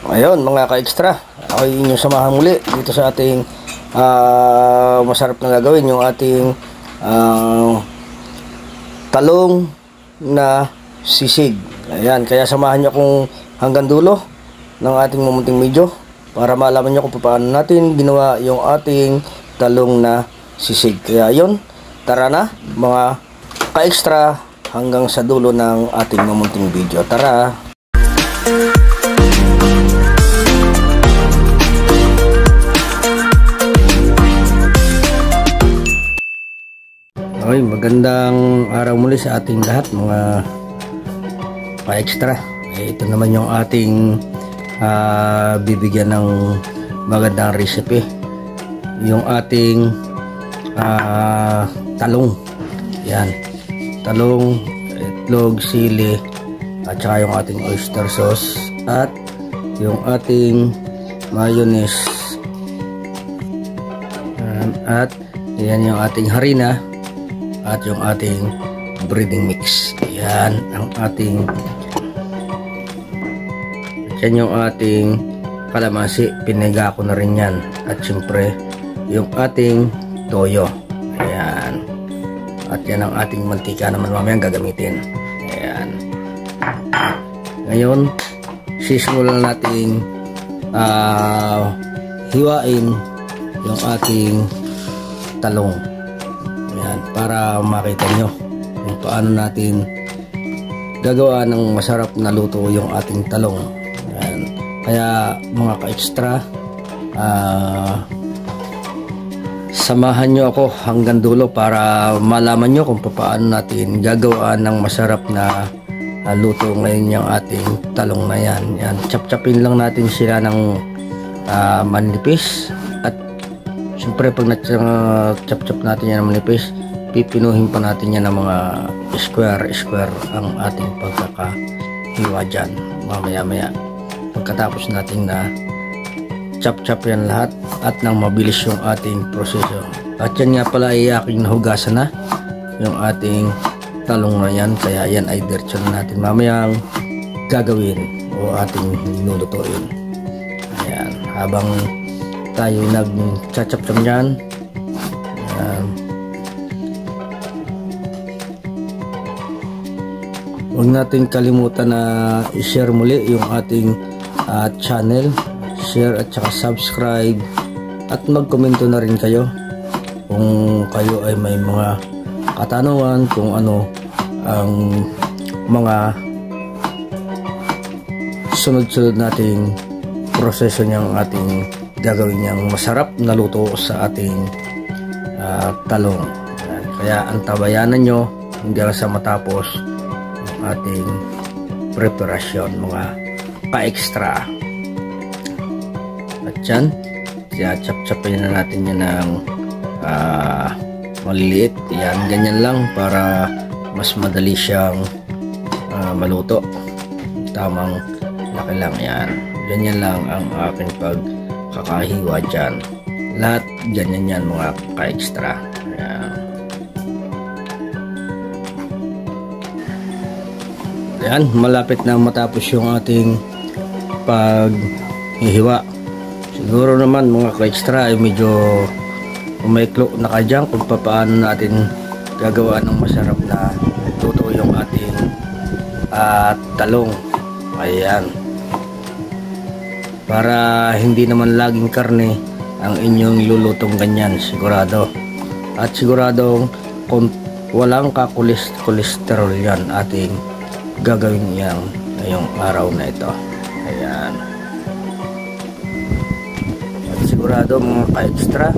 Ayun mga ka-extra, ako inyong samahan muli dito sa ating masarap na gagawin, yung ating talong na sisig. Ayan, kaya samahan nyo akong hanggang dulo ng ating mamunting video para malaman nyo kung paano natin ginawa yung ating talong na sisig. Kaya yun, tara na mga ka-extra hanggang sa dulo ng ating mamunting video. Tara! Okay, magandang araw muli sa ating lahat mga pa-extra. Ito naman yung ating bibigyan ng magandang recipe. Yung ating talong. Yan. Talong, itlog, sili, at saka yung ating oyster sauce. At yung ating mayonnaise. At yan yung ating harina. At yung ating breading mix. Yan ang ating yung ating kalamansi. Piniga ko na rin yan. At syempre yung ating toyo. Ayan. At yan ang ating mantika naman mamayang gagamitin. Ayan. Ngayon sisimulan natin hiwain yung ating talong. Ayan, para makita nyo kung paano natin gagawa ng masarap na luto yung ating talong. Ayan. Kaya mga ka-extra, samahan nyo ako hanggang dulo para malaman nyo kung paano natin gagawa ng masarap na luto ngayon yung ating talong na yan. Yan, chop-chopin lang natin sila ng manipis. Siyempre pag na-chop-chop natin yan ng manipis, pipinuhin pa natin yan ng mga square ang ating pagkakahiwa dyan mamaya-maya. Pagkatapos natin na chop-chop yan lahat at nang mabilis yung ating proseso. At yan nga pala ay aking nahugasan na yung ating talong na yan, kaya yan ay diretso na natin mamayang gagawin o ating nilulutuin. Ayan, habang tayo nag-chop-chop dyan, huwag natin kalimutan na i-share muli yung ating channel, share at saka subscribe, at mag-komento na rin kayo kung kayo ay may mga katanungan kung ano ang mga sunod-sunod nating proseso niyang ating gagawin niyang masarap na luto sa ating talong. Kaya antabayanan nyo hanggang sa matapos ang ating preparasyon mga pa-extra. At yan, chop-chopin na natin yan ng maliliit. Yan, ganyan lang para mas madali siyang maluto. Tamang laki lang yan. Ganyan lang ang aking pagkakahiwa dyan. Lahat ganyan yan mga ka-extra. Yan, malapit na matapos yung ating paghihiwa. Siguro naman mga ka-extra ay medyo umaiklo na kadyang kung paano natin gagawa ng masarap na luto yung ating talong. Ayan, para hindi naman laging karne ang inyong lulutong ganyan, sigurado. At siguradong kung walang kolesterol yan ating gagawin yan ngayong araw na ito. Ayan, at sigurado mga ka-extra,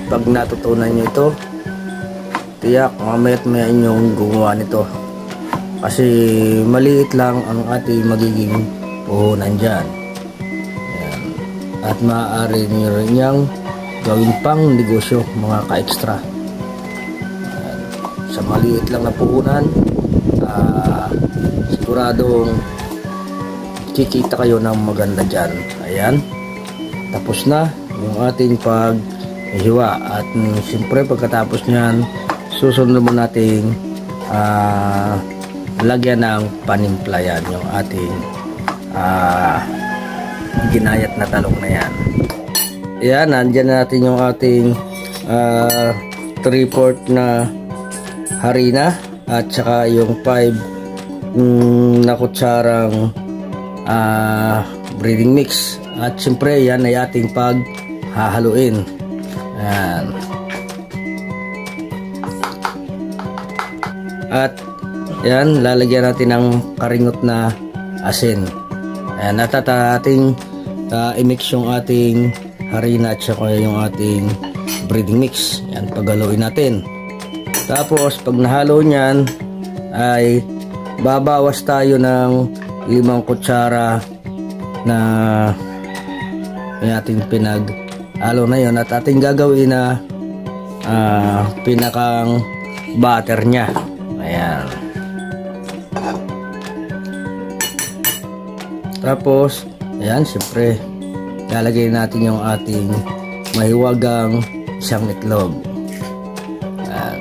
pag natutunan nyo ito, tiyak mamaya't maya inyong gumawa nito, kasi maliit lang ang ating magiging puhunan dyan. Ayan. At maaari nyo rin niyang gawin pang negosyo mga ka-extra. Ayan. Sa maliit lang na puhunan, siguradong kikita kayo ng maganda dyan. Ayan, tapos na yung ating paghiwa. At siyempre pagkatapos nyan, susunod mo nating lagyan ng panimpla yan yung ating ginayat na talong na yan. Yan, nandyan natin yung ating 3/4 na harina at saka yung 5 na kutsarang breading mix. At siyempre yan ay ating paghahaluin. Yan. At yan, lalagyan natin ng karingot na asin. Ayan, at ating i-mix yung ating harina at saka yung ating breading mix. Yan, paghaluin natin. Tapos pag nahalo nyan ay babawas tayo ng 5 kutsara na yung ating pinaghalo na yun, at ating gagawin na pinakang butter nya. Ayan. Tapos ayan, siyempre lalagay natin yung ating mahiwagang isang itlog. Ayan.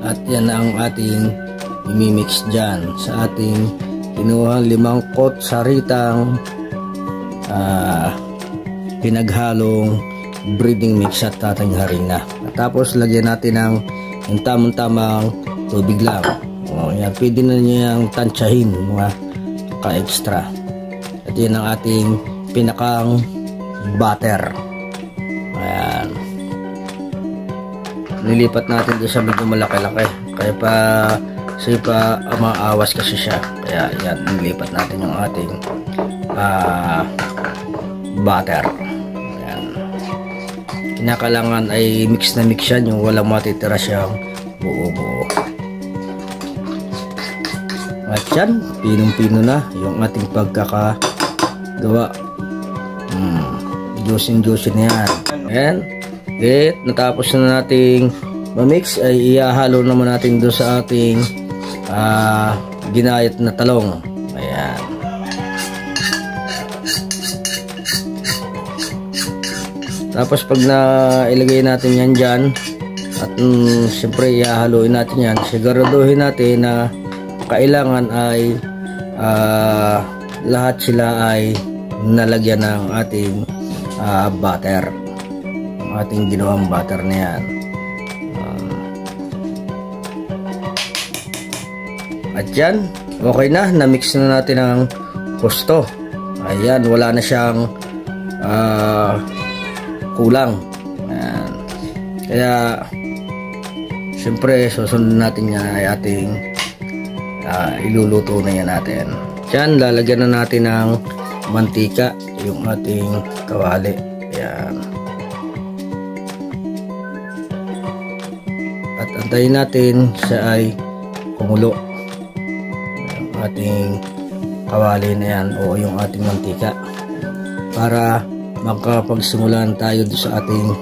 At yan ang ating imimix dyan sa ating kinuha 5 kutsaritang pinaghalong breading mix at ating harina. At tapos lagyan natin ng yung tamang-tamang tubig lang. O, yan, pwede na niyang tansyahin mga ka-extra. At yan ang ating pinakang butter. Ayan. Nilipat natin doon sa medyo malaki-laki. Kaya pa maawas kasi siya. Kaya yan, nilipat natin yung ating butter. Ayan. Kinakailangan ay mix na mix yan, yung walang matitira siyang buo-buo. At yan, pinong-pino na yung ating pagkakagawa. Juicy na yan. Ayan. Okay, natapos na nating mamix, ay ihahalo naman natin doon sa ating ginayat na talong. Ayan. Tapos pag ilagay natin yan dyan, at siyempre ihahaluin natin yan, siguraduhin natin na kailangan ay lahat sila ay nalagyan ng ating butter, ang ating ginawang butter na yan. At yan, okay na, na-mix na natin ang husto. Ayan, wala na siyang kulang. Ayan. Kaya siyempre susunod natin yan ay ating iluluto na yan natin. Diyan, lalagyan na natin ng mantika yung ating kawali. Ayan. At antayin natin siya ay kumulo. Yung ating kawali na yan o yung ating mantika, para makapagsimulan tayo sa ating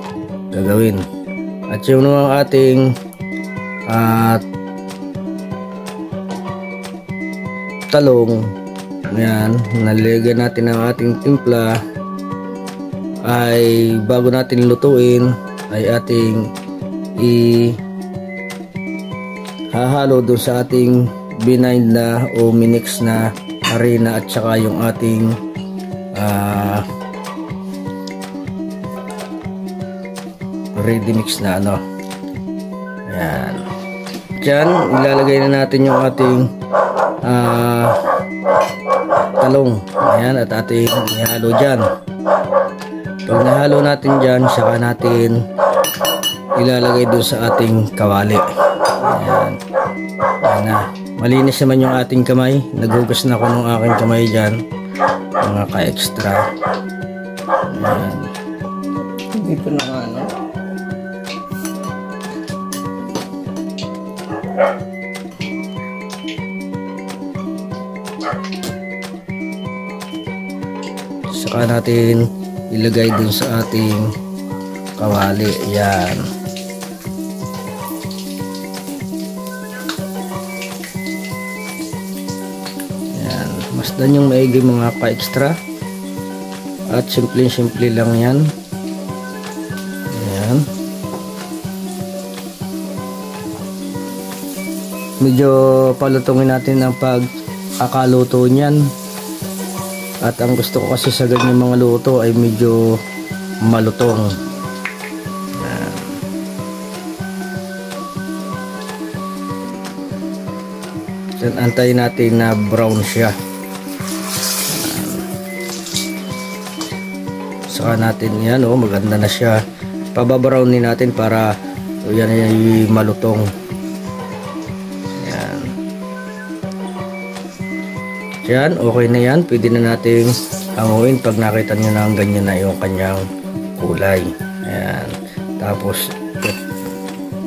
gagawin. At yung ating talong, yan, nalagyan natin ang ating timpla, ay bago natin lutuin ay ating ihahalo doon sa ating binind na o minix na harina at saka yung ating ready mix na ano. Ayan. Diyan, ilalagay na natin yung ating talong. Ayan, at ating ihalo dyan. Pag nahalo natin dyan, saka natin ilalagay doon sa ating kawali. Ayan. Ayan na. Malinis naman yung ating kamay. Naghugas na ako ng aking kamay dyan, mga ka-extra. Ayan. Hindi ko na ano. Saka natin ilagay dun sa ating kawali. Yan. Yan. Masdan yung maigi mga ka-extra. At simple lang yan. Yan. Medyo palutungin natin ng pagkakaluto niyan. At ang gusto ko kasi sa ganyan mga luto ay medyo malutong. Then antayin natin na brown siya. Saka natin yan, oh, maganda na siya. Pababrownin natin para yan ay malutong. Yan. Yan, okay na yan. Pwede na natin hanguin pag nakita nyo na ganyan na yung kanyang kulay. Yan. Tapos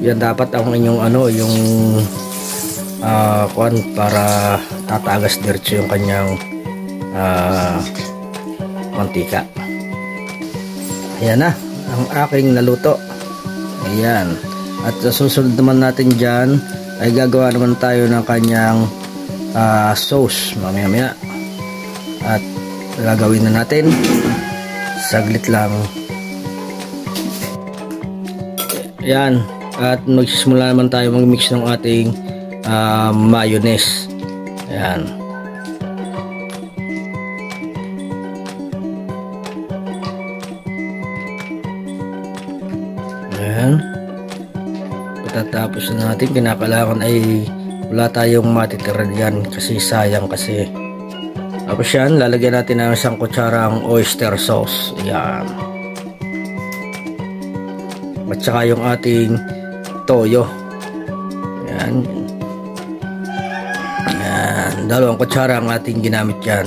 yan dapat ang inyong ano, yung kuan para tatagas diretso yung kanyang mantika. Ayan na ang aking naluto. Ayan. At sa susunod naman natin dyan ay gagawa naman tayo ng kanyang sauce mamaya. At gagawin na natin saglit lang. Ayan. At magsisimula naman tayo mag-mix ng ating mayonnaise. Ayan. Ayan. Pagkatapos na natin, kinakailangan ay wala tayong matitira dyan kasi sayang kasi. Tapos yan, lalagyan natin ng isang kutsarang oyster sauce. Ayan. At saka yung ating toyo. Ayan. Dalawang kutsara ang ating ginamit yan.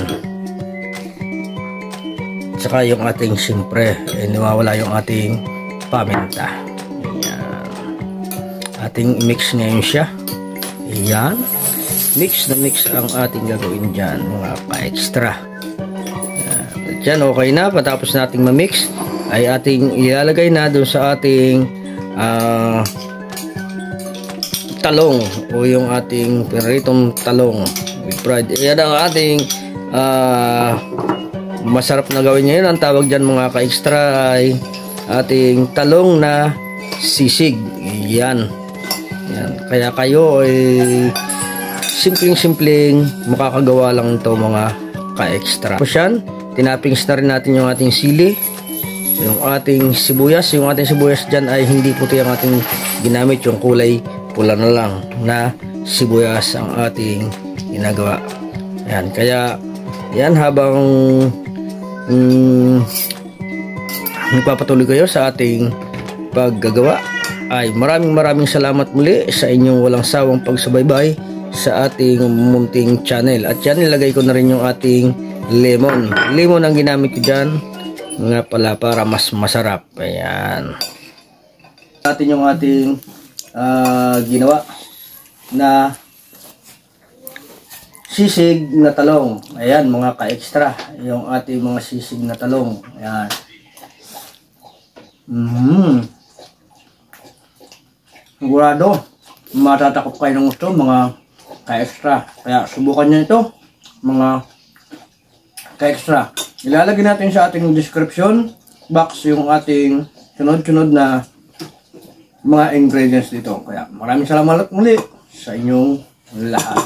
Tsaka yung ating siyempre nawawala yung ating paminta. Ayan. Ating mix ngayon siya. Ayan. Mix na mix ang ating gagawin dyan, mga pa-extra. At yan, okay na. Patapos nating ma-mix ay ating ilalagay na doon sa ating talong o yung ating piritong talong with fried. Yan ang ating masarap na gawin ngayon. Ang tawag dyan mga ka-extra ay ating talong na sisig. Yan. Yan. Kaya kayo ay simpleng makakagawa lang ito mga ka-extra. Tapos yan, tinapings na rin natin yung ating sili, yung ating sibuyas. Yung ating sibuyas dyan ay hindi puti ang ating ginamit, yung kulay pula na lang na sibuyas ang ating ginagawa. Yan, kaya yan, habang magpapatuloy kayo sa ating paggagawa ay maraming salamat muli sa inyong walang sawang pagsubaybay sa ating munting channel. At yan, nilagay ko na rin yung ating lemon ang ginamit ko dyan nga pala para mas masarap. Ayan, natin yung ating ginawa na sisig na talong. Ayan mga ka-extra, yung ating mga sisig na talong. Ayan. Sigurado matatakot kayo ng gusto mga ka-extra, kaya subukan nyo ito mga ka-extra. Ilalagay natin sa ating description box yung ating sunod-sunod na mga ingredients dito. Kaya maraming salamat muli sa inyong lahat.